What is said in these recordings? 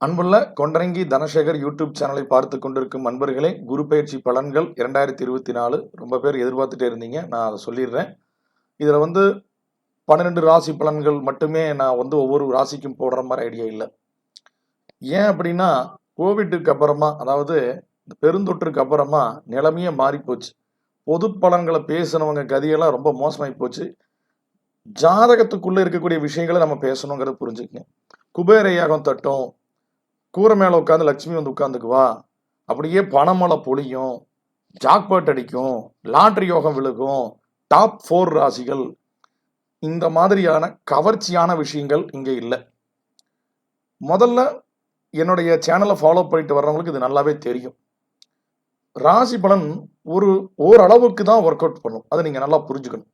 அன்புள்ள கொண்டரங்கி தனசேகர் யூடியூப் சேனலை பார்த்து கொண்டிருக்கும் அன்பர்களே, குரு பயிற்சி பலன்கள் 2024 ரொம்ப பேர் எதிர்பார்த்துட்டே இருந்தீங்க. நான் அதை சொல்லிடுறேன். இதில் 12 ராசி பலன்கள் மட்டுமே நான் ஒவ்வொரு ராசிக்கும் போடுற மாதிரி ஐடியா இல்லை. ஏன் அப்படின்னா, கோவிட்டுக்கு அப்புறமா, அதாவது இந்த பெருந்தொற்றுக்கு அப்புறமா நிலைமையே மாறி போச்சு. பொது பலன்களை பேசினவங்க கதியெல்லாம் ரொம்ப மோசமாகி போச்சு. ஜாதகத்துக்குள்ள இருக்கக்கூடிய விஷயங்களை நம்ம பேசணுங்கிறத புரிஞ்சுக்கங்க. குபேர யாகம் தட்டும், கூரை மேலே உட்காந்து லட்சுமி வந்து உட்காந்துக்குவா, அப்படியே பணமழை பொழியும், ஜாக்பாட் அடிக்கும், லாட்ரி யோகம் விழுகும், டாப் 4 ராசிகள், இந்த மாதிரியான கவர்ச்சியான விஷயங்கள் இங்கே இல்லை. முதல்ல என்னுடைய சேனலை ஃபாலோ பண்ணிட்டு வர்றவங்களுக்கு இது நல்லாவே தெரியும். ராசி பலன் ஓரளவுக்கு தான் ஒர்க் அவுட் பண்ணும். அதை நீங்கள் நல்லா புரிஞ்சுக்கணும்.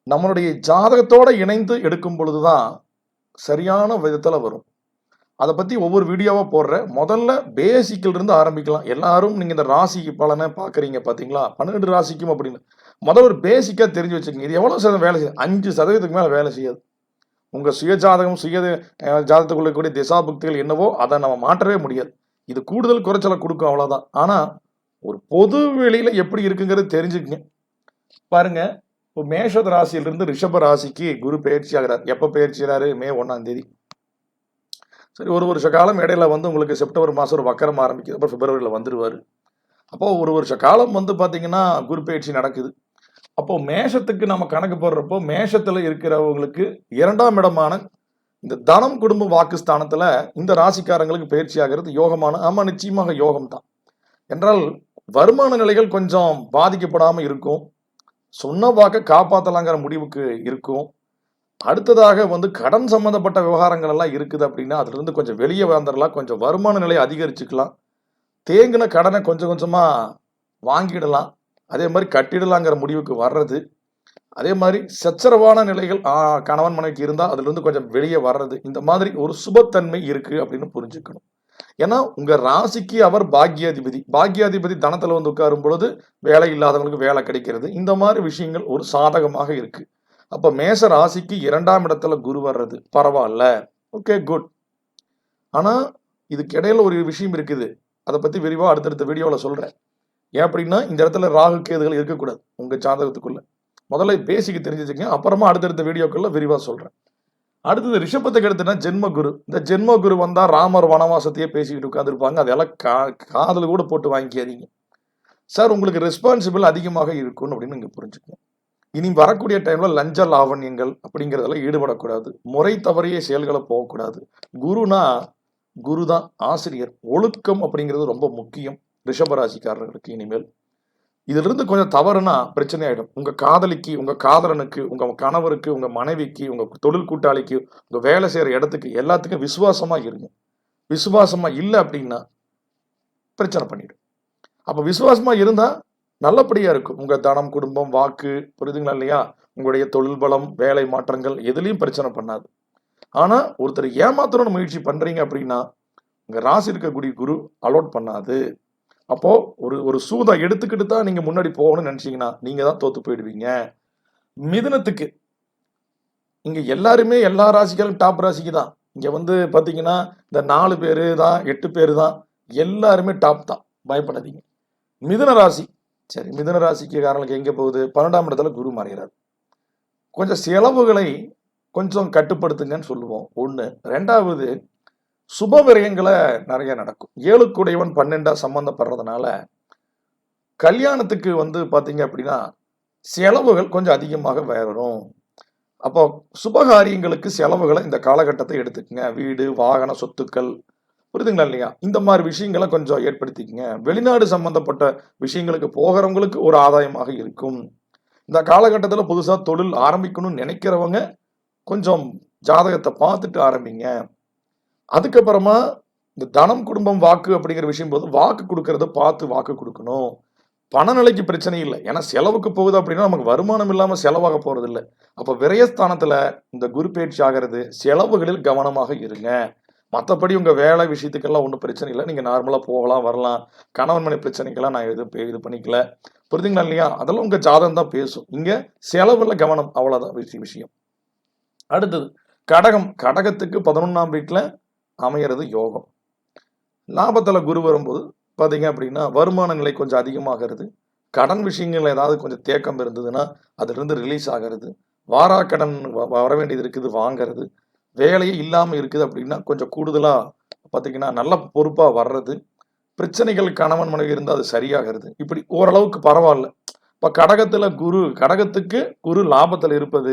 நம்மளுடைய ஜாதகத்தோட இணைந்து எடுக்கும் பொழுதுதான் சரியான விதத்தில் வரும். அதை பற்றி ஒவ்வொரு வீடியோவாக போடுறேன். முதல்ல பேசிக்கில் இருந்து ஆரம்பிக்கலாம். எல்லாரும் நீங்கள் இந்த ராசிக்கு பலனை பார்க்குறீங்க பார்த்தீங்களா, 12 ராசிக்கும் அப்படின்னு முதல்ல ஒரு பேசிக்காக தெரிஞ்சு வச்சுக்கோங்க. இது எவ்வளோ சதவீதம் வேலை செய்யுது? 5% மேலே வேலை செய்யாது. உங்கள் சுய ஜாதகம், ஜாதகத்துக்குள்ள கூடிய திசாபுக்திகள் என்னவோ அதை நம்ம மாற்றவே முடியாது. இது கூடுதல் குறைச்சலை கொடுக்கும், அவ்வளோதான். ஆனால் ஒரு பொது வெளியில் எப்படி இருக்குங்கிறது தெரிஞ்சுக்கங்க. பாருங்க, இப்போ மேஷ ராசியிலிருந்து ரிஷப ராசிக்கு குரு பயிற்சி ஆகிறார். எப்போ பயிற்சி ஆகிறாரு? மே 1ஆம் தேதி. சரி, ஒரு வருஷ காலம் இடையில உங்களுக்கு செப்டம்பர் மாதம் ஒரு வக்கரம் ஆரம்பிக்குது. அப்புறம் பிப்ரவரியில் வந்துடுவார். அப்போது ஒரு வருஷ காலம் பார்த்தீங்கன்னா குரு பயிற்சி நடக்குது. அப்போது மேஷத்துக்கு நம்ம கணக்கு போடுறப்போ, மேஷத்தில் இருக்கிறவங்களுக்கு 2ஆம் இடமான இந்த தனம் குடும்ப வாக்குஸ்தானத்தில் இந்த ராசிக்காரங்களுக்கு பயிற்சி ஆகிறது யோகமான, ஆமாம், நிச்சயமாக யோகம் தான். என்றால் வருமான நிலைகள் கொஞ்சம் பாதிக்கப்படாமல் இருக்கும். சொன்ன வாக்க காப்பாற்றலாங்கிற முடிவுக்கு இருக்கும். அடுத்ததாக கடன் சம்பந்தப்பட்ட விவகாரங்கள் எல்லாம் இருக்குது அப்படின்னா அதுலேருந்து கொஞ்சம் வெளியே வந்துடலாம். கொஞ்சம் வருமான நிலையை அதிகரிச்சுக்கலாம். தேங்கின கடனை கொஞ்சம் கொஞ்சமாக வாங்கிடலாம். அதே மாதிரி கட்டிடலாங்கிற முடிவுக்கு வர்றது. அதே மாதிரி சச்சரவான நிலைகள் கணவன் மனைவிக்கு இருந்தால் அதுலேருந்து கொஞ்சம் வெளியே வர்றது. இந்த மாதிரி ஒரு சுபத்தன்மை இருக்குது அப்படின்னு புரிஞ்சுக்கணும். ஏன்னா உங்கள் ராசிக்கு அவர் பாக்யாதிபதி. பாக்யாதிபதி தனத்தில் உட்காரும் பொழுது வேலை இல்லாதவங்களுக்கு வேலை கிடைக்கிறது. இந்த மாதிரி விஷயங்கள் ஒரு சாதகமாக இருக்குது. அப்போ மேஷ ராசிக்கு 2ஆம் இடத்துல குரு வர்றது பரவாயில்ல, ஓகே, குட். ஆனால் இதுக்கு இடையில ஒரு விஷயம் இருக்குது. அதை பற்றி விரிவாக அடுத்தடுத்த வீடியோவில் சொல்கிறேன். ஏன் அப்படின்னா, இந்த இடத்துல ராகு கேதுகள் இருக்கக்கூடாது உங்கள் ஜாதகத்துக்குள்ள. முதல்ல பேசிக்க தெரிஞ்சுச்சுங்க, அப்புறமா அடுத்தடுத்த வீடியோக்குள்ள விரிவாக சொல்கிறேன். அடுத்தது ரிஷபத்துக்கு எடுத்துனா ஜென்ம குரு. இந்த ஜென்ம குரு வந்தால் ராமர் வனவாசத்தையே பேசிக்கிட்டு உட்காந்துருப்பாங்க. அதெல்லாம் காதல் கூட போட்டு வாங்கிக்காதீங்க சார். உங்களுக்கு ரெஸ்பான்சிபிள் அதிகமாக இருக்கும்னு அப்படின்னு நீங்கள் புரிஞ்சுக்கணும். இனி வரக்கூடிய டைம்ல லஞ்ச லாவண்யங்கள் அப்படிங்கிறதெல்லாம் ஈடுபடக்கூடாது. முறை தவறிய செயல்களை போகக்கூடாது. குரு தான் ஆசிரியர். ஒழுக்கம் அப்படிங்கிறது ரொம்ப முக்கியம் ரிஷபராசிக்காரர்களுக்கு. இனிமேல் இதுல இருந்து கொஞ்சம் தவறுனா பிரச்சனை ஆயிடும். உங்க காதலிக்கு, உங்க காதலனுக்கு, உங்க கணவருக்கு, உங்க மனைவிக்கு, உங்க தொழில் கூட்டாளிக்கு, உங்க வேலை செய்யற இடத்துக்கு எல்லாத்துக்கும் விசுவாசமா இருங்க. விசுவாசமா இல்லை அப்படின்னா பிரச்சனை பண்ணிடும். அப்ப விசுவாசமா இருந்தா நல்லபடியா இருக்கும். உங்க தனம், குடும்பம், வாக்கு, புரியுதுங்களா இல்லையா? உங்களுடைய தொழில் பலம், வேலை மாற்றங்கள் எதுலையும் பிரச்சனை பண்ணாது. ஆனா ஒருத்தர் ஏமாத்தணும்னு முயற்சி பண்றீங்க அப்படின்னா உங்க ராசி இருக்கக்கூடிய குரு அலோட் பண்ணாது. அப்போ ஒரு சூதை எடுத்துக்கிட்டு தான் நீங்க முன்னாடி போகணும்னு நினைச்சீங்கன்னா நீங்க தான் தோத்து போயிடுவீங்க. மிதுனத்துக்கு இங்க எல்லாருமே எல்லா ராசிகளும் டாப் ராசிக்கு தான். இங்க பாத்தீங்கன்னா இந்த 4 பேரு தான், 8 பேரு தான், எல்லாருமே டாப் தான். பயப்படாதீங்க. மிதுன ராசி, சரி, மிதுன ராசிக்கு காரணங்களுக்கு எங்கே போகுது? 12ஆம் இடத்துல குரு மறைகிறார். கொஞ்சம் செலவுகளை கொஞ்சம் கட்டுப்படுத்துங்கன்னு சொல்லுவோம். 1. 2வது, சுப விரயங்களை நிறைய நடக்கும். 7க்குடையவன் 12 சம்பந்தப்படுறதுனால கல்யாணத்துக்கு பார்த்தீங்க அப்படின்னா செலவுகள் கொஞ்சம் அதிகமாக வரும். அப்போ சுபகாரியங்களுக்கு செலவுகளை இந்த காலகட்டத்தை எடுத்துக்கங்க. வீடு, வாகன, சொத்துக்கள், புரியுதுங்களா இல்லையா? இந்த மாதிரி விஷயங்களை கொஞ்சம் ஏற்படுத்திக்கங்க. வெளிநாடு சம்பந்தப்பட்ட விஷயங்களுக்கு போகிறவங்களுக்கு ஒரு ஆதாயமாக இருக்கும். இந்த காலகட்டத்தில் புதுசாக தொழில் ஆரம்பிக்கணும்னு நினைக்கிறவங்க கொஞ்சம் ஜாதகத்தை பார்த்துட்டு ஆரம்பிங்க. அதுக்கப்புறமா இந்த தனம், குடும்பம், வாக்கு அப்படிங்கிற விஷயம் போது வாக்கு கொடுக்கறத பார்த்து வாக்கு கொடுக்கணும். பணநிலைக்கு பிரச்சனை இல்லை. ஏன்னா செலவுக்கு போகுது அப்படின்னா நமக்கு வருமானம் இல்லாமல் செலவாக போறது இல்லை. அப்போ விரயஸ்தானத்தில் இந்த குரு பயிற்சி ஆகிறது. செலவுகளில் கவனமாக இருங்க. மற்றபடி உங்கள் வேலை விஷயத்துக்கெல்லாம் ஒன்றும் பிரச்சனை இல்லை. நீங்கள் நார்மலாக போகலாம், வரலாம். கணவன் மனை பிரச்சனைக்கெல்லாம் நான் இது பண்ணிக்கல, புரியுதுங்களா இல்லையா? அதெல்லாம் உங்கள் ஜாதகம் தான் பேசும். இங்கே செலவில் கவனம், அவ்வளோதான் விஷயம். அடுத்தது கடகம். கடகத்துக்கு 11ஆம் வீட்டில் அமையறது யோகம். லாபத்துல குரு வரும்போது பார்த்தீங்க அப்படின்னா, வருமான நிலை கொஞ்சம் அதிகமாகிறது. கடன் விஷயங்கள்ல ஏதாவது கொஞ்சம் தேக்கம் இருந்ததுன்னா, அதிலிருந்து ரிலீஸ் ஆகறது. வாராக்கடன் வர வேண்டியது இருக்குது வாங்கறது. வேலையே இல்லாம இருக்குது அப்படின்னா, கொஞ்சம் கூடுதலா பார்த்தீங்கன்னா, நல்ல பொறுப்பா வர்றது. பிரச்சனைகள் கணவன், மனைவி இருந்தா அது சரியாகிறது. இப்படி ஓரளவுக்கு பரவால்ல. இப்ப கடகத்துக்கு குரு லாபத்துல இருப்பது,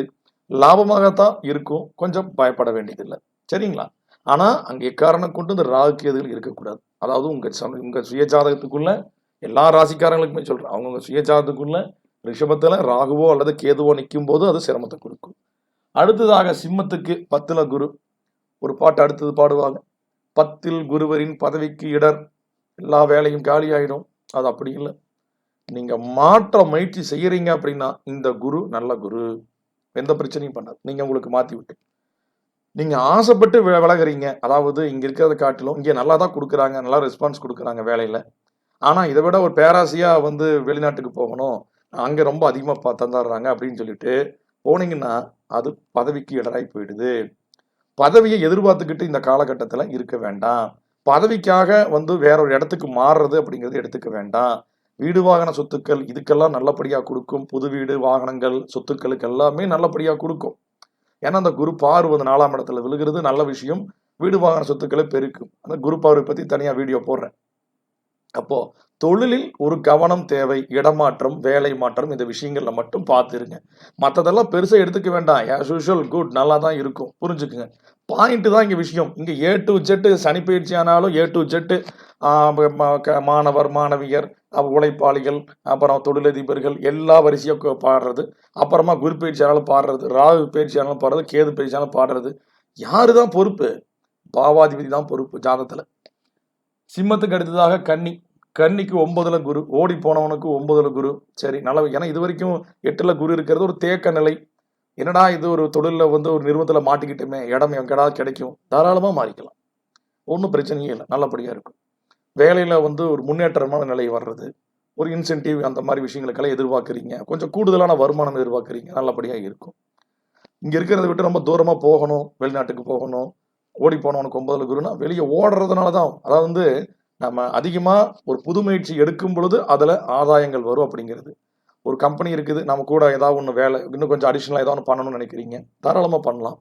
லாபமாகத்தான் இருக்கும். கொஞ்சம் பயப்பட வேண்டியதில்ல. சரிங்களா? ஆனா, அங்க எக்காரணம் கொண்டும் இந்த ராகு, கேதுகள் இருக்கக்கூடாது. அதாவது உங்க சுய ஜாதகத்துக்குள்ள எல்லா ராசிக்காரங்களுக்குமே சொல்றேன். அவங்கவங்க சுய ஜாதகத்துக்குள்ள ரிஷபத்துல ராகுவோ அல்லது கேதுவோ நிக்கும்போது அது சிரமத்த குடுக்கும். அடுத்ததாக சிம்மத்துக்கு 10ல குரு. ஒரு பாட்டு அடுத்தது பாடுவாங்க. 10ல் குருவரின் பதவிக்கு இடர். எல்லா வேலையும் காலியாயிடும். அது அப்படி இல்ல. நீங்க மாற்ற முயற்சி செய்யறீங்க அப்படின்னா, இந்த குரு நல்ல குரு. எந்த பிரச்சனையும் பண்ணாது. நீங்க உங்களுக்கு மாத்தி விட்டு. நீங்க ஆசைப்பட்டு விலகுறீங்க. அதாவது இங்க இருக்கிறத காட்டிலும், இங்க நல்லா தான் குடுக்குறாங்க. நல்லா ரெஸ்பான்ஸ் குடுக்குறாங்க வேலையில. ஆனா, இத விட ஒரு பேராசையா வந்து வெளிநாட்டுக்கு போகணும். அங்க ரொம்ப அதிகமா தந்தர்றாங்க அப்படின்னு சொல்லிட்டு போனீங்கன்னா, அது பதவிக்கு இடராய் போயிடுது. பதவிய எதிர்பார்த்துக்கிட்டு இந்த காலகட்டத்தில இருக்க வேண்டாம். பதவிக்காக வந்து வேற ஒரு இடத்துக்கு மாறுறது அப்படிங்கிறது எடுத்துக்க வேண்டாம். வீடு, வாகன சொத்துக்கள் இதுக்கெல்லாம் நல்லபடியா குடுக்கும். புது வீடு, வாகனங்கள், சொத்துக்களுக்கு எல்லாமே நல்லபடியா குடுக்கும். ஏன்னா, அந்த குரு பார்வை 4ஆம் இடத்துல விழுகிறது நல்ல விஷயம். வீடு, வாகன சொத்துக்களை பெருக்கும். அந்த குரு பார்வை பத்தி தனியா வீடியோ போடுறேன். அப்போ தொழிலில் ஒரு கவனம் தேவை. இடமாற்றம், வேலை மாற்றம் இந்த விஷயங்கள்ல மட்டும் பார்த்துருங்க. மத்ததெல்லாம் பெருசா எடுத்துக்க வேண்டாம். ஆஸ் யூசுவல் குட் நல்லா தான் இருக்கும். புரிஞ்சுக்குங்க. பாயிண்ட் தான் இங்க விஷயம். இங்க ஏ டூ இசட் சனி பயிற்சி ஆனாலும் ஏ டூ இசட் மாணவர், மாணவியர், உழைப்பாளிகள், அப்புறம் தொழிலதிபர்கள் எல்லா வரிசையா பாடுறது. அப்புறமா குரு பயிற்சி ஆனாலும் பாடுறது. ராகு பயிற்சி ஆனாலும் பாடுறது. கேது பயிற்சி ஆனாலும் பாடுறது. யாரு தான் பொறுப்பு? பாவாதிபதி தான் பொறுப்பு ஜாதகத்துல. சிம்மத்துக்கு அடுத்ததாக கன்னி. கன்னிக்கு 9ல குரு. ஓடி போனவனுக்கு 9ல குரு. சரி நல்ல ஏன்னா இதுவரைக்கும் 8ல குரு இருக்கிறது ஒரு தேக்க நிலை. என்னடா இது ஒரு தொழில்ல வந்து ஒரு நிறுவனத்துல மாட்டிக்கிட்டோமே, இடம் எங்கடா கிடைக்கும்? தாராளமா மாறிக்கலாம். ஒண்ணும் பிரச்சனையே இல்ல. நல்லபடியா இருக்கும். வேலையில வந்து ஒரு முன்னேற்றமான நிலை வர்றது. ஒரு இன்சென்டிவ் அந்த மாரி விஷயங்களுக்கெல்லாம் எதிர்பார்க்குறீங்க. கொஞ்சம் கூடுதலான வருமானம் எதிர்பார்க்குறீங்க. நல்லபடியா இருக்கும். இங்க இருக்கிறத விட்டு ரொம்ப தூரமா போகணும். வெளிநாட்டுக்கு போகணும். ஓடி போனவனுக்கு 9ல குருன்னா, வெளிய ஓடுறதுனால தான். அதாவது வந்து நம்ம அதிகமா ஒரு புது முயற்சி எடுக்கும் பொழுது, அதுல ஆதாயங்கள் வரும் அப்படிங்கிறது. ஒரு கம்பெனி இருக்குது. நம்ம கூட ஏதாவது ஒண்ணு வேலை இன்னும் கொஞ்சம் அடிஷனலா ஏதாவது ஒண்ணு பண்ணணும்னு நினைக்கிறீங்க. தாராளமா பண்ணலாம்.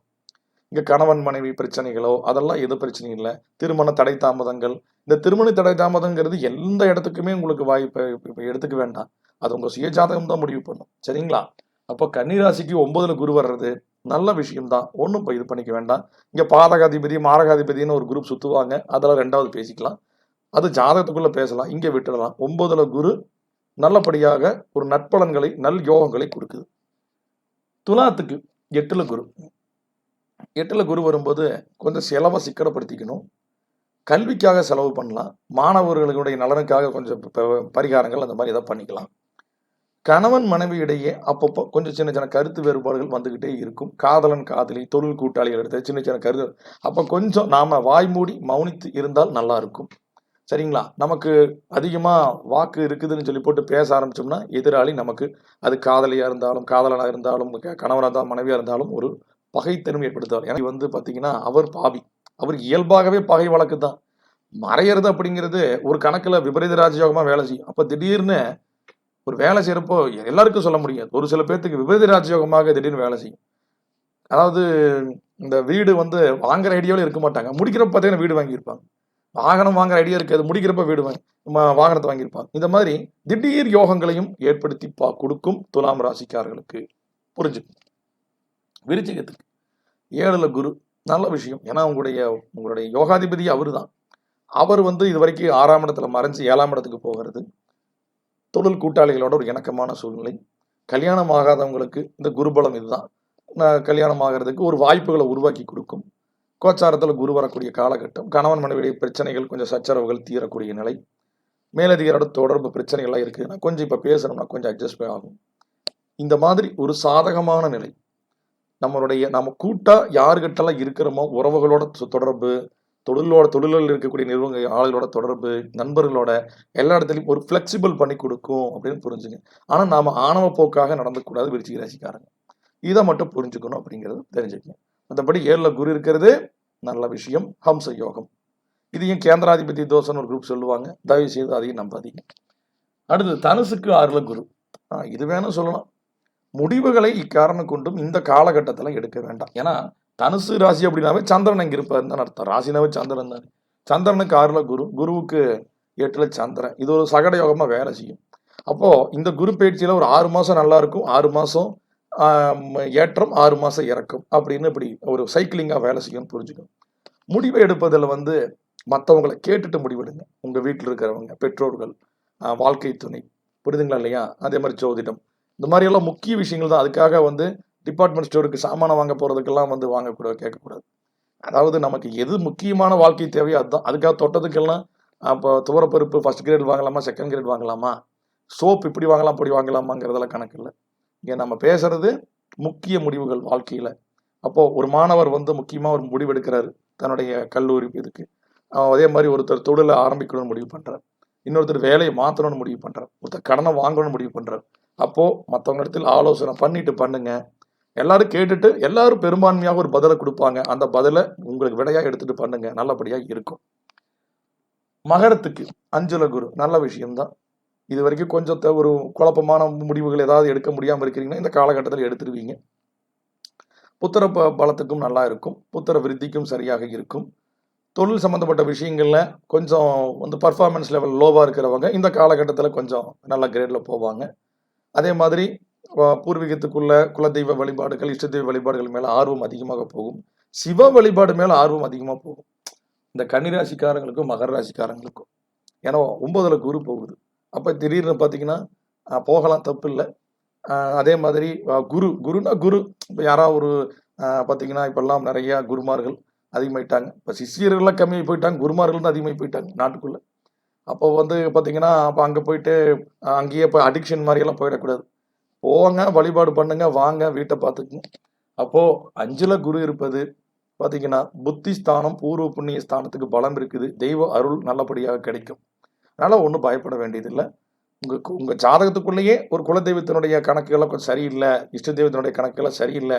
இங்க கணவன், மனைவி பிரச்சனைகளோ, அதெல்லாம் எது பிரச்சனையும் இல்ல. திருமண தடை தாமதங்கள். இந்த திருமண தடை தாமதங்கிறது எந்த இடத்துக்குமே உங்களுக்கு வாய்ப்பு இப்ப எடுத்துக்க வேண்டாம். அது உங்க சுய ஜாதகம் தான் முடிவு பண்ணும். சரிங்களா? அப்ப கன்னி ராசிக்கு 9ல குரு வர்றது நல்ல விஷயம் தான். ஒண்ணும் இது பண்ணிக்க வேண்டாம். இங்க பாதகாதிபதி, மாரகாதிபதின்னு ஒரு குரூப் சுத்துவாங்க. அதெல்லாம் 2வது பேசிக்கலாம். அது ஜாதகத்துக்குள்ள பேசலாம். இங்க விட்டுடலாம். 9ல குரு நல்லபடியாக ஒரு நற்பலன்களை, யோகங்களை குடுக்குது. துலாத்துக்கு 8ல குரு. 8ல குரு வரும்போது கொஞ்சம் செலவ சிக்கனப்படுத்திக்கணும். கல்விக்காக செலவு பண்ணலாம். மாணவர்களுடைய நலனுக்காக கொஞ்சம் பரிகாரங்கள் அந்த மாரி ஏதாவது பண்ணிக்கலாம். கணவன் மனைவி இடையே அப்பப்போ கொஞ்சம் சின்ன சின்ன கருத்து வேறுபாடுகள் வந்துகிட்டே இருக்கும். காதலன், காதலி, தொழில் கூட்டாளிகள் இடத்துல சின்ன சின்ன கருத்து அப்ப கொஞ்சம் நாம வாய் மூடி மௌனித்து இருந்தால் நல்லா இருக்கும். சரிங்களா? நமக்கு அதிகமா வாக்கு இருக்குதுன்னு சொல்லி போட்டு பேச ஆரம்பிச்சோம்னா, எதிராளி நமக்கு அது காதலியா இருந்தாலும், காதலனா இருந்தாலும், கணவனா இருந்தாலும், மனைவியா இருந்தாலும் ஒரு பகைத்தன்மை ஏற்படுத்துவார். எனக்கு வந்து பார்த்தீங்கன்னா, அவர் பாவி. அவர் இயல்பாகவே பகை வழக்கு தான். மறையறது அப்படிங்கிறது ஒரு கணக்குல விபரீத ராஜயோகமா வேலை செய்யும். அப்ப திடீர்னு ஒரு வேலை செய்யறப்போ எல்லாருக்கும் சொல்ல முடியாது. ஒரு சில பேத்துக்கு விபரீத ராஜயோகமாக திடீர்னு வேலை செய்யும். அதாவது இந்த வீடு வந்து வாங்குற ஐடியாவில இருக்க மாட்டாங்க. முடிக்கிறப்ப பார்த்தீங்கன்னா வீடு வாங்கியிருப்பாங்க. வாகனம் வாங்குற ஐடியா இருக்காது. முடிக்கிறப்ப வீடு வாகனத்த வாங்கியிருப்பாங்க. இந்த மாதிரி திடீர் யோகங்களையும் ஏற்படுத்தி குடுக்கும் துலாம் ராசிக்காரர்களுக்கு. புரிஞ்சுக்கணும். விருச்சிகத்துக்கு 7ல குரு. நல்ல விஷயம். ஏன்னா உங்களுடைய யோகாதிபதி அவருதான். அவர் வந்து இதுவரைக்கும் 6ஆம் இடத்துல மறைஞ்சு 7ஆம் இடத்துக்கு போகிறது. தொழில் கூட்டாளிகளோட ஒரு இணக்கமான சூழ்நிலை. கல்யாணம் ஆகாதவங்களுக்கு இந்த குருபலம் இதுதான். கல்யாணம் ஆகிறதுக்கு ஒரு வாய்ப்புகளை உருவாக்கி குடுக்கும். கோச்சாரத்துல குரு வரக்கூடிய காலகட்டம். கணவன் மனைவியுடைய பிரச்சனைகள், கொஞ்சம் சச்சரவுகள் தீரக்கூடிய நிலை. மேலதிகாரோட தொடர்பு பிரச்சனைகள்லாம் இருக்குதுன்னா, கொஞ்சம் இப்ப பேசுனோம்னா கொஞ்சம் அட்ஜஸ்ட் ஆகும். இந்த மாதிரி ஒரு சாதகமான நிலை. நம்ம கூட்டா யார்கிட்டலாம் இருக்கிறோமோ, உறவுகளோட தொடர்பு, தொழிலில் இருக்கக்கூடிய ஆளுகளோட தொடர்பு, நண்பர்களோட எல்லா இடத்துலயும் ஒரு ஃப்ளெக்சிபிள் பண்ணி குடுக்கும் அப்படின்னு புரிஞ்சுங்க. ஆனா நாம ஆணவ போக்காக நடந்துக்கக்கூடாது விருச்சிக ராசிக்காரங்க. இத மட்டும் புரிஞ்சுக்கணும் அப்படிங்கிறது தெரிஞ்சுக்கங்க. மத்தபடி 7ல குரு இருக்கிறது நல்ல விஷயம். ஹம்ச யோகம். இதையும் கேந்திராதிபதி தோஷம்னு ஒரு குரூப் சொல்லுவாங்க. தயவு செய்து அதையும் நம்பாதீங்க. அடுத்து தனுசுக்கு 6ல குரு. இது வேணும் சொல்லலாம். முடிவுகளை இக்காரணம் கொண்டும் இந்த காலகட்டத்தில் எடுக்க வேண்டாம். ஏன்னா தனுசு ராசி அப்படின்னாவே சந்திரன் இங்கே இருப்பாருன்னு தான் அர்த்தம். ராசினாவே சந்திரன் தான். சந்திரனுக்கு 6ல குரு, குருவுக்கு 8ல சந்திரன். இது ஒரு சகட யோகமா வேலை செய்யும். அப்போ இந்த குரு பயிற்சியில ஒரு 6 மாசம் நல்லா இருக்கும், 6 மாசம் ஏற்றம், 6 மாசம் இறக்கும் அப்படின்னு இப்படி ஒரு சைக்கிளிங்கா வேலை செய்யும்னு புரிஞ்சுக்கணும். முடிவை எடுப்பதில் வந்து மற்றவங்களை கேட்டுட்டு முடிவெடுங்க. உங்க வீட்டில் இருக்கிறவங்க, பெற்றோர்கள், வாழ்க்கை துணை, புரியுதுங்களா இல்லையா? அதே மாதிரி ஜோதிடம், இந்த மாதிரி எல்லாம் முக்கிய விஷயங்கள் தான். அதுக்காக வந்து டிபார்ட்மெண்ட் ஸ்டோருக்கு சாமானம் வாங்க போறதுக்கெல்லாம் வந்து வாங்கக்கூடாது, கேட்கக்கூடாது. அதாவது நமக்கு எது முக்கியமான வாழ்க்கை தேவையோ அதுதான். அதுக்காக தொட்டதுக்கெல்லாம் அப்போ துவரப்பருப்பு ஃபர்ஸ்ட் கிரேட் வாங்கலாமா, செகண்ட் கிரேட் வாங்கலாமா, சோப் இப்படி வாங்கலாம் அப்படி வாங்கலாமாங்கிறதெல்லாம் கணக்கு இல்லை. இங்கே நம்ம பேசுறது முக்கிய முடிவுகள் வாழ்க்கையில். அப்போ ஒரு மாணவர் வந்து முக்கியமாக ஒரு முடிவு எடுக்கிறாரு தன்னுடைய கல்லூரி இதுக்கு. அதே மாதிரி ஒருத்தர் தொழிலை ஆரம்பிக்கணும்னு முடிவு பண்ணுறார், இன்னொருத்தர் வேலையை மாற்றணும்னு முடிவு பண்ணுறார், ஒருத்தர் கடனை வாங்கணும்னு முடிவு பண்ணுறார். அப்போது மற்றவங்க இடத்துல ஆலோசனை பண்ணிட்டு பண்ணுங்க. எல்லாரும் கேட்டுட்டு எல்லாரும் பெரும்பான்மையாக ஒரு பதிலை கொடுப்பாங்க. அந்த பதிலை உங்களுக்கு விடையாக எடுத்துட்டு பண்ணுங்க, நல்லபடியாக இருக்கும். மகரத்துக்கு 5ல குரு, நல்ல விஷயம்தான். இது வரைக்கும் கொஞ்சம் ஒரு குழப்பமான முடிவுகள் ஏதாவது எடுக்க முடியாமல் இருக்கிறீங்கன்னா இந்த காலகட்டத்தில் எடுத்துருவீங்க. புத்திர பலத்துக்கும் நல்லா இருக்கும், புத்திர விருத்திக்கும் சரியாக இருக்கும். தொழில் சம்மந்தப்பட்ட விஷயங்களில் கொஞ்சம் வந்து பர்ஃபார்மன்ஸ் லெவல் லோவாக இருக்கிறவங்க இந்த காலகட்டத்தில் கொஞ்சம் நல்ல கிரேடில் போவாங்க. அதே மாதிரி பூர்வீகத்துக்குள்ள குலதெய்வ வழிபாடுகள், இஷ்ட தெய்வ வழிபாடுகள் மேலே ஆர்வம் அதிகமாக போகும். சிவ வழிபாடு மேலே ஆர்வம் அதிகமாக போகும் இந்த கன்னிராசிக்காரங்களுக்கும் மகர ராசிக்காரங்களுக்கும். ஏன்னா 9ல குரு போகுது. அப்போ திடீர்னு பார்த்தீங்கன்னா போகலாம், தப்பு இல்லை. அதே மாதிரி குருனா குரு இப்போ யாராவது ஒரு பார்த்தீங்கன்னா இப்பெல்லாம் நிறையா குருமார்கள் அதிகமாயிட்டாங்க. இப்போ சிஷியர்கள்லாம் கம்மியாகி போயிட்டாங்க, குருமார்கள் தான் அதிகமாகி போயிட்டாங்க நாட்டுக்குள்ளே. அப்போ வந்து பார்த்தீங்கன்னா அப்போ அங்கே போயிட்டு அங்கேயே இப்போ அடிக்ஷன் மாதிரியெல்லாம் போயிடக்கூடாது. போங்க, வழிபாடு பண்ணுங்க, வாங்க, வீட்டை பார்த்துக்குங்க. அப்போது 5ல குரு இருப்பது பார்த்தீங்கன்னா புத்தி ஸ்தானம், பூர்வ புண்ணிய ஸ்தானத்துக்கு பலம் இருக்குது. தெய்வ அருள் நல்லபடியாக கிடைக்கும். அதனால் ஒன்றும் பயப்பட வேண்டியதில்லை. உங்கள் ஜாதகத்துக்குள்ளேயே ஒரு குலதெய்வத்தினுடைய கணக்குகள்லாம் கொஞ்சம் சரியில்லை, இஷ்ட தெய்வத்தினுடைய கணக்குகள்லாம் சரியில்லை,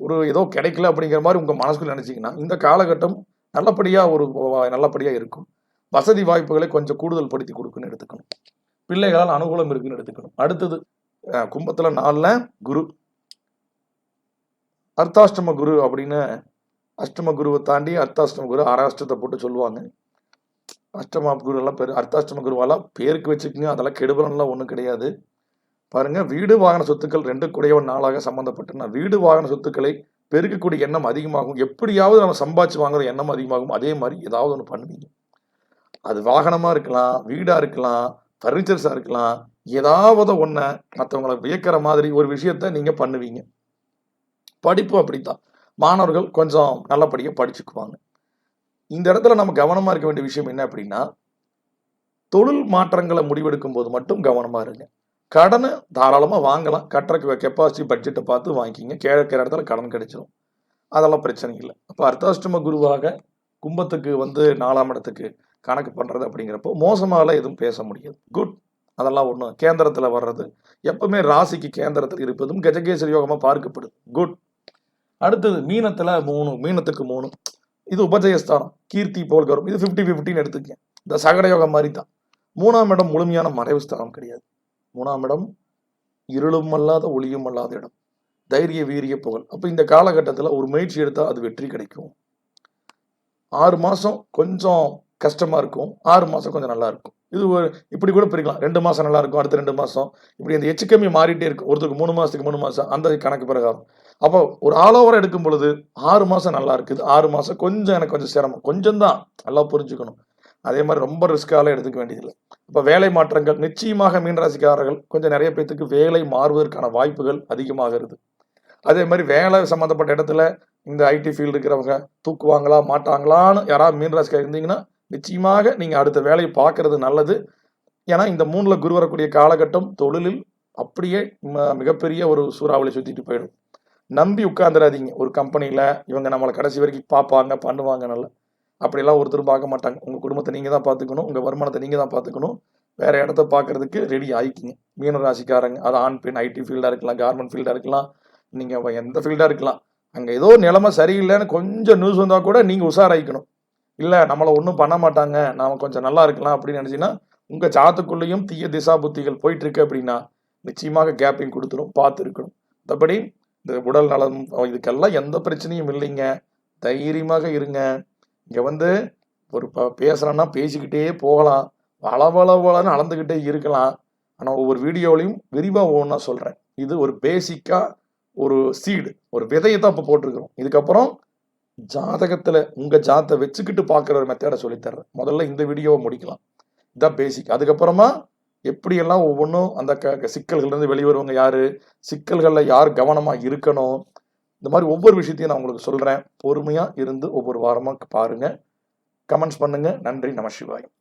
ஒரு ஏதோ கிடைக்கல அப்படிங்கிற மாதிரி உங்கள் மனசுக்குள்ள நினச்சிங்கன்னா இந்த காலகட்டம் நல்லபடியாக இருக்கும். வசதி வாய்ப்புகளை கொஞ்சம் கூடுதல் படுத்தி கொடுக்குன்னு எடுத்துக்கணும். பிள்ளைகளால் அனுகூலம் இருக்குன்னு எடுத்துக்கணும். அடுத்தது கும்பத்தில் 4ல குரு, அர்த்தாஷ்டம குரு அப்படின்னு அஷ்டம குருவை தாண்டி அர்த்தாஷ்டம குரு அராஷ்டத்தை போட்டு சொல்லுவாங்க. அஷ்டம குரு எல்லாம் அர்த்தாஷ்டம குருவெல்லாம் பேருக்கு வச்சுக்கோங்க, அதெல்லாம் கெடுபலன்லாம் ஒன்றும் கிடையாது. பாருங்க, வீடு வாகன சொத்துக்கள் 2 கூடையவன் 4ஆக சம்மந்தப்பட்டுனா வீடு வாகன சொத்துக்களை பெருக்கக்கூடிய எண்ணம் அதிகமாகும். எப்படியாவது நம்ம சம்பாதிச்சு வாங்குற எண்ணம் அதிகமாகும். அதே மாதிரி ஏதாவது ஒன்று பண்ணுவீங்க. அது வாகனமாக இருக்கலாம், வீடாக இருக்கலாம், ஃபர்னிச்சர்ஸாக இருக்கலாம், ஏதாவது ஒன்றை மற்றவங்களை வியக்கிற மாதிரி ஒரு விஷயத்த நீங்கள் பண்ணுவீங்க. படிப்பு அப்படித்தான். மாணவர்கள் கொஞ்சம் நல்லபடியாக படிச்சுக்குவாங்க. இந்த இடத்துல நம்ம கவனமாக இருக்க வேண்டிய விஷயம் என்ன அப்படின்னா, தொழில் மாற்றங்களை முடிவெடுக்கும் போது மட்டும் கவனமாக இருங்க. கடனை தாராளமாக வாங்கலாம், கட்டுறக்கு கெப்பாசிட்டி பட்ஜெட்டை பார்த்து வாங்கிக்கிங்க. கேட்குற இடத்துல கடன் கிடைச்சிடும், அதெல்லாம் பிரச்சனை இல்லை. அப்போ அர்த்தாஷ்டம குருவாக கும்பத்துக்கு வந்து 4ஆம் இடத்துக்கு கணக்கு பண்ணுறது அப்படிங்கிறப்போ மோசமாகலாம் எதுவும் பேச முடியாது. குட், அதெல்லாம் ஒன்றும். கேந்திரத்தில் வர்றது எப்பவுமே ராசிக்கு கேந்திரத்தில் இருப்பதும் கஜகேசரி யோகமாக பார்க்கப்படுது. குட். அடுத்தது மீனத்துக்கு 3, இது உபஜயஸ்தானம், கீர்த்தி போல்கரும். இது 50-50 எடுத்துக்கங்க. இந்த சகட யோகம் மாதிரி தான். 3ஆம் இடம் முழுமையான மறைவு ஸ்தானம் கிடையாது. 3ஆம் இடம் இருளும் அல்லாத ஒளியும் அல்லாத இடம், தைரிய வீரிய புகழ். அப்போ இந்த காலகட்டத்தில் ஒரு முயற்சி எடுத்தால் அது வெற்றி கிடைக்கும். 6 மாதம் கொஞ்சம் கஷ்டமாக இருக்கும், 6 மாதம் கொஞ்சம் நல்லா இருக்கும். இது இப்படி கூட பிரிக்கலாம். 2 மாதம் நல்லா இருக்கும், அடுத்த 2 மாதம் இப்படி அந்த எச்சுக்கம்மி மாறிட்டே இருக்கும். ஒருத்தருக்கு 3 மாதத்துக்கு 3 மாதம் அந்த கணக்கு பிரகாரம். அப்போ ஒரு ஆல் ஓவராக எடுக்கும் பொழுது 6 மாதம் நல்லா இருக்குது, 6 மாதம் கொஞ்சம் எனக்கு கொஞ்சம் சிரமம், கொஞ்சம் தான், நல்லா புரிஞ்சுக்கணும். அதே மாதிரி ரொம்ப ரிஸ்காலாம் எடுத்துக்க வேண்டியதில்லை. இப்போ வேலை மாற்றங்கள் நிச்சயமாக மீனராசிக்காரர்கள் கொஞ்சம் நிறைய பேர்த்துக்கு வேலை மாறுவதற்கான வாய்ப்புகள் அதிகமாகிறது. அதே மாதிரி வேலை சம்மந்தப்பட்ட இடத்துல இந்த ஐடி ஃபீல்டு இருக்கிறவங்க தூக்குவாங்களா மாட்டாங்களான்னு யாராவது மீனராசிக்காரர் இருந்தீங்கன்னா நிச்சயமாக நீங்கள் அடுத்த வேலையை பார்க்கறது நல்லது. ஏன்னா இந்த 3ல குரு வரக்கூடிய காலகட்டம் தொழிலில் அப்படியே மிகப்பெரிய ஒரு சூறாவளி சுற்றிட்டு போயிடும். நம்பி உட்காந்துடாதீங்க. ஒரு கம்பெனியில் இவங்க நம்மளை கடைசி வரைக்கும் பார்ப்பாங்க பண்ணுவாங்க நல்லா, அப்படிலாம் ஒருத்தரும் பார்க்க மாட்டாங்க. உங்கள் குடும்பத்தை நீங்கள் தான் பார்த்துக்கணும், உங்கள் வருமானத்தை நீங்கள் தான் பார்த்துக்கணும். வேறு இடத்த பார்க்குறதுக்கு ரெடி ஆகிக்கிங்க மீனராசிக்காரங்க. அது ஆண் பெண், ஐடி ஃபீல்டாக இருக்கலாம், கார்மெண்ட் ஃபீல்டாக இருக்கலாம், நீங்கள் எந்த ஃபீல்டாக இருக்கலாம். அங்கே ஏதோ நிலைமை சரியில்லைன்னு கொஞ்சம் நியூஸ் வந்தால் கூட நீங்கள் உஷாராயிக்கணும். இல்லை நம்மளை ஒன்றும் பண்ண மாட்டாங்க, நாம் கொஞ்சம் நல்லா இருக்கலாம் அப்படின்னு நினச்சிங்கன்னா உங்கள் ஜாதத்துக்குள்ளேயும் தீய திசா புத்திகள் போயிட்டுருக்கு அப்படின்னா நிச்சயமாக கேப்பிங் கொடுத்துரும், பார்த்து இருக்கணும். மற்றபடி இந்த உடல் நலம் இதுக்கெல்லாம் எந்த பிரச்சனையும் இல்லைங்க. தைரியமாக இருங்க. இங்கே வந்து ஒரு பேசுகிறோன்னா பேசிக்கிட்டே போகலாம், வளவளவளன்னு அளந்துக்கிட்டே இருக்கலாம். ஆனால் ஒவ்வொரு வீடியோலையும் விரிவாக ஒவ்வொன்றா சொல்கிறேன். இது ஒரு பேசிக்காக ஒரு சீடு, ஒரு விதையை தான் இப்போ போட்டிருக்கிறோம். இதுக்கப்புறம் ஜாதகத்தில் உங்கள் ஜாதத்தை வச்சுக்கிட்டு பார்க்குற ஒரு மெத்தடை சொல்லித்தர்றேன். முதல்ல இந்த வீடியோவை முடிக்கலாம், இதான் பேசிக். அதுக்கப்புறமா எப்படியெல்லாம் ஒவ்வொன்றும் அந்த சிக்கல்கள்லேருந்து வெளிவருவாங்க யார், சிக்கல்களில் யார் கவனமாக இருக்கணும், இந்த மாதிரி ஒவ்வொரு விஷயத்தையும் நான் உங்களுக்கு சொல்கிறேன். பொறுமையாக இருந்து ஒவ்வொரு வாரமாக பாருங்கள், கமெண்ட்ஸ் பண்ணுங்கள். நன்றி, நம சிவாயம்.